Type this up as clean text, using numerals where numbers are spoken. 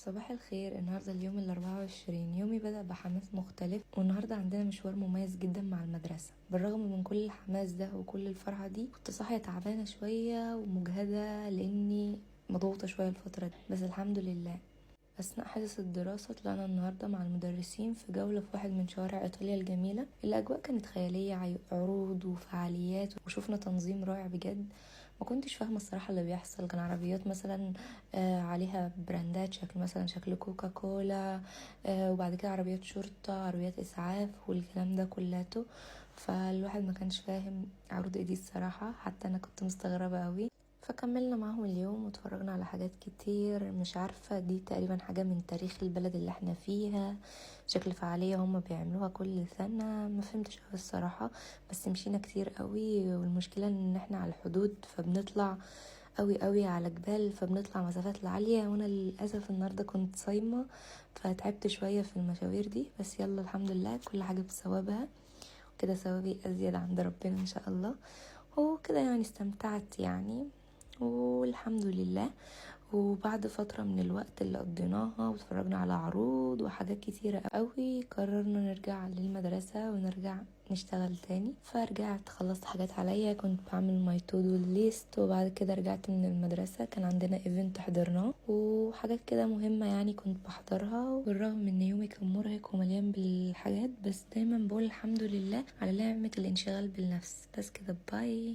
صباح الخير. النهاردة اليوم 24. يومي بدأ بحماس مختلف، والنهاردة عندنا مشوار مميز جدا مع المدرسة. بالرغم من كل الحماس ده وكل الفرحة دي كنت صاحية تعبانة شوية ومجهدة لأني مضغوطة شوية الفترة دي، بس الحمد لله. أثناء حصص الدراسة طلعنا النهاردة مع المدرسين في جولة في واحد من شوارع إيطاليا الجميلة. الأجواء كانت خيالية، عروض وفعاليات، وشوفنا تنظيم رائع بجد. ما كنتش فاهمة الصراحة اللي بيحصل. كان عربيات مثلا عليها براندات شكل كوكا كولا، وبعد كده عربيات شرطة، عربيات إسعاف، والكلام ده كلاته. فالواحد ما كانش فاهم عروض ايه دي الصراحة، حتى أنا كنت مستغربة قوي. فكملنا معاهم اليوم واتفرجنا على حاجات كتير. مش عارفة، دي تقريبا حاجة من تاريخ البلد اللي احنا فيها، شكل فعالية هم بيعملوها كل سنة. ما فهمتش قوي الصراحة، بس مشينا كتير قوي. والمشكلة ان احنا على الحدود، فبنطلع قوي على جبال، فبنطلع مسافات عالية، وانا للأسف النهاردة كنت صايمة فتعبت شوية في المشاوير دي. بس يلا الحمد لله، كل حاجة بثوابها، كده ثوابي أزيد عند ربنا إن شاء الله. وكده يعني استمتعت يعني، والحمد لله. وبعد فترة من الوقت اللي قضيناها واتفرجنا على عروض وحاجات كتيرة قوي، قررنا نرجع للمدرسة ونرجع نشتغل تاني. فرجعت خلصت حاجات عليا، كنت بعمل ماي تو دو ليست، وبعد كده رجعت من المدرسة. كان عندنا ايفنت حضرناه وحاجات كده مهمة يعني كنت بحضرها. بالرغم ان يومي كان مرهق ومليان بالحاجات، بس دايما بقول الحمد لله على نعمة الانشغال بالنفس. بس كده، باي.